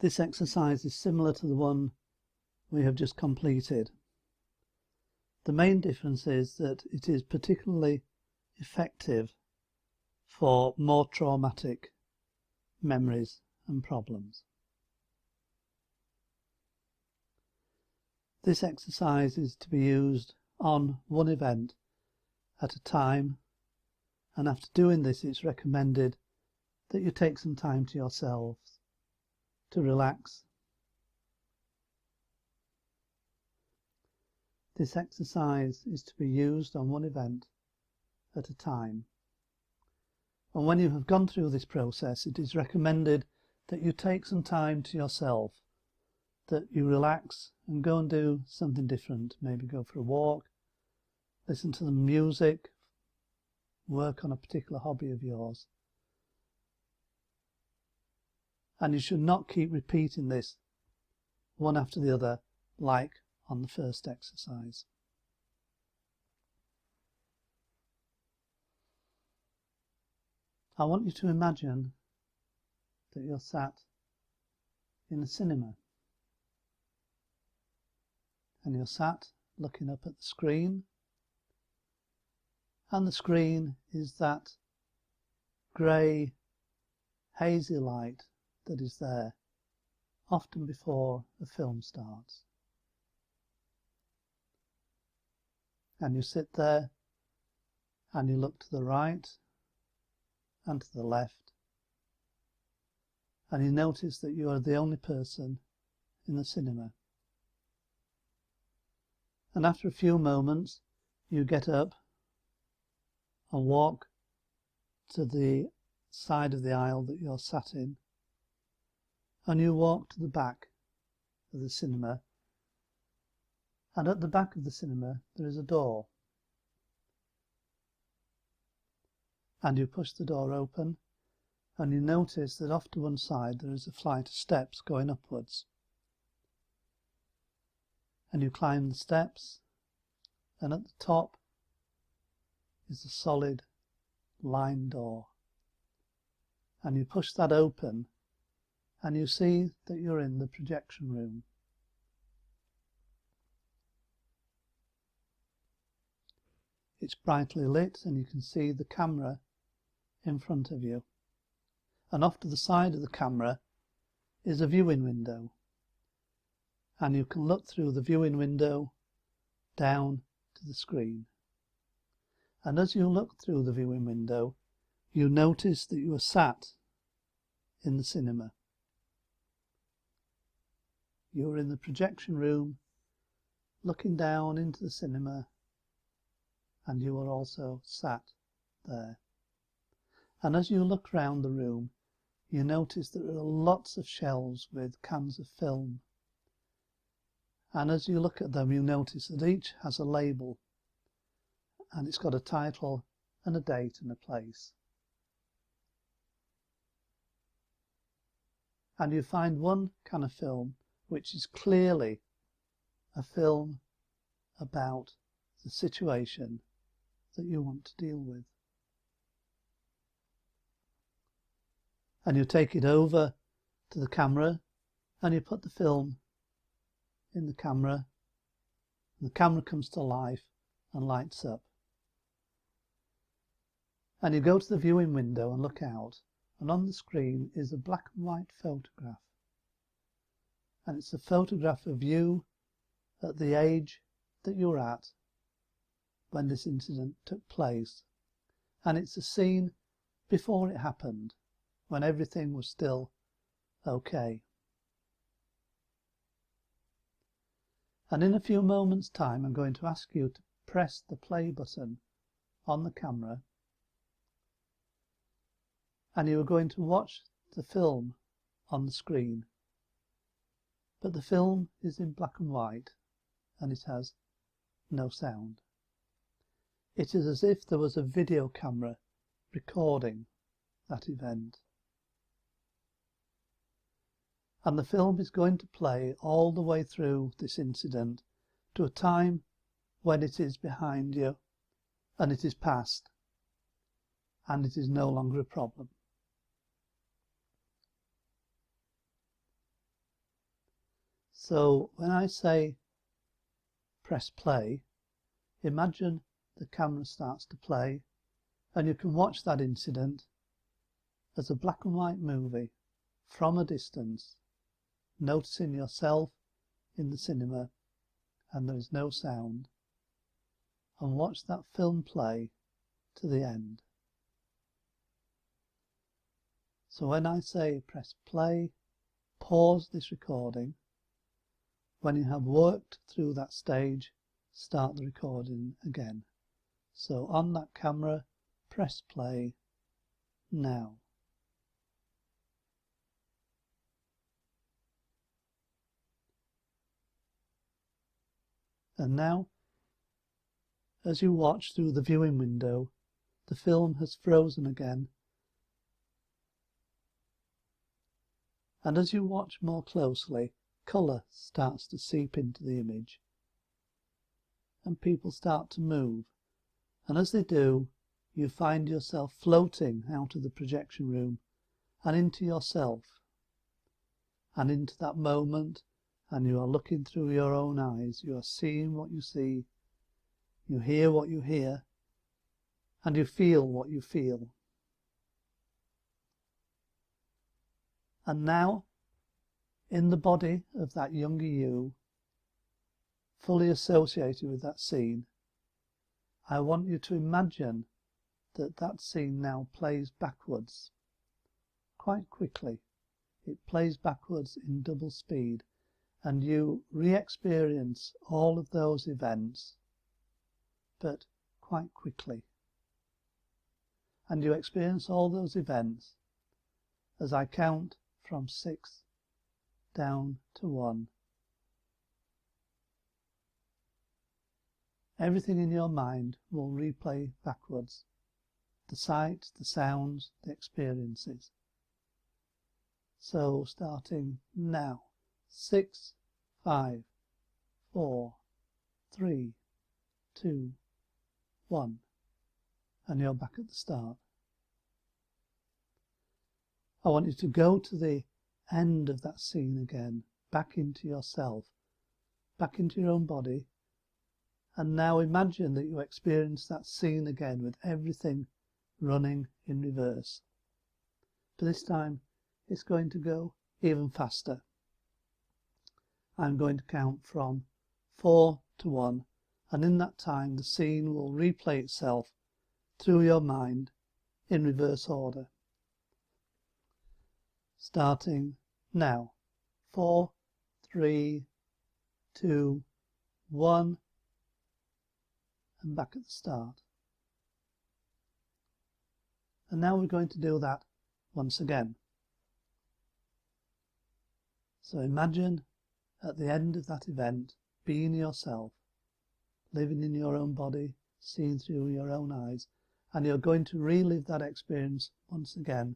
This exercise is similar to the one we have just completed. The main difference is that it is particularly effective for more traumatic memories and problems. This exercise is to be used on one event at a time, and after doing this it's recommended that you take some time to yourselves to relax. This exercise is to be used on one event at a time, and when you have gone through this process it is recommended that you take some time to yourself, that you relax and go and do something different. Maybe go for a walk, listen to the music, work on a particular hobby of yours. And you should not keep repeating this one after the other like on the first exercise. I want you to imagine that you're sat in a cinema, and you're sat looking up at the screen, and the screen is that grey, hazy light that is there often before a film starts. And you sit there and you look to the right and to the left, and you notice that you are the only person in the cinema. And after a few moments you get up and walk to the side of the aisle that you're sat in, and you walk to the back of the cinema, and at the back of the cinema there is a door, and you push the door open, and you notice that off to one side there is a flight of steps going upwards, and you climb the steps, and at the top is a solid line door, and you push that open and you see that you're in the projection room. It's brightly lit and you can see the camera in front of you, and off to the side of the camera is a viewing window, and you can look through the viewing window down to the screen. And as you look through the viewing window you notice that you are sat in the cinema. You are in the projection room looking down into the cinema, and you are also sat there. And as you look round the room you notice that there are lots of shelves with cans of film, and as you look at them you notice that each has a label, and it's got a title and a date and a place. And you find one can of film which is clearly a film about the situation that you want to deal with. And you take it over to the camera and you put the film in the camera, and the camera comes to life and lights up. And you go to the viewing window and look out, and on the screen is a black and white photograph, and it's a photograph of you at the age that you're at when this incident took place, and it's a scene before it happened, when everything was still okay. And in a few moments' time I'm going to ask you to press the play button on the camera, and you are going to watch the film on the screen, but the film is in black and white and it has no sound. It is as if there was a video camera recording that event. And the film is going to play all the way through this incident to a time when it is behind you and it is past and it is no longer a problem. So when I say press play, imagine the camera starts to play and you can watch that incident as a black and white movie from a distance, noticing yourself in the cinema and there is no sound, and watch that film play to the end. So when I say press play, pause this recording. When you have worked through that stage, start the recording again. So on that camera, press play now. And now, as you watch through the viewing window, the film has frozen again. And as you watch more closely, colour starts to seep into the image. And people start to move. And as they do, you find yourself floating out of the projection room and into yourself and into that moment, and you are looking through your own eyes. You are seeing what you see, you hear what you hear, and you feel what you feel. And now, in the body of that younger you, fully associated with that scene, I want you to imagine that that scene now plays backwards quite quickly. It plays backwards in double speed, and you re-experience all of those events, but quite quickly. And you experience all those events as I count from 6 down to 1. Everything in your mind will replay backwards. The sights, the sounds, the experiences. So starting now. 6, 5, 4, 3, 2, 1. And you're back at the start. I want you to go to the end of that scene again, back into yourself, back into your own body, and now imagine that you experience that scene again with everything running in reverse. But this time it's going to go even faster. I'm going to count from 4 to 1, and in that time the scene will replay itself through your mind in reverse order. Starting now. 4, 3, 2, 1, and back at the start. And now we're going to do that once again. So imagine at the end of that event being yourself, living in your own body, seeing through your own eyes, and you're going to relive that experience once again,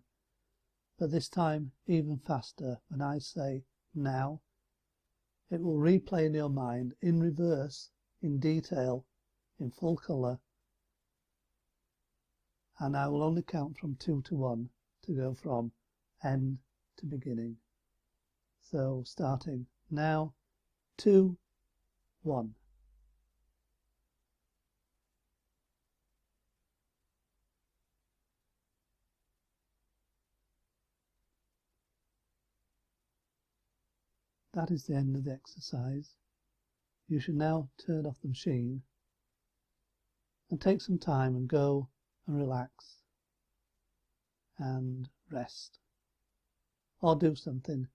but this time even faster. When I say now, it will replay in your mind in reverse, in detail, in full colour, and I will only count from 2 to 1 to go from end to beginning. So starting now, 2, 1. That is the end of the exercise. You should now turn off the machine and take some time and go and relax and rest, or do something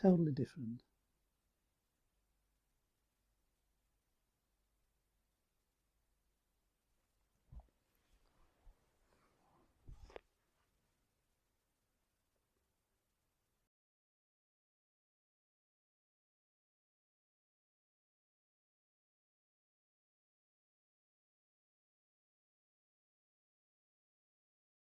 totally different.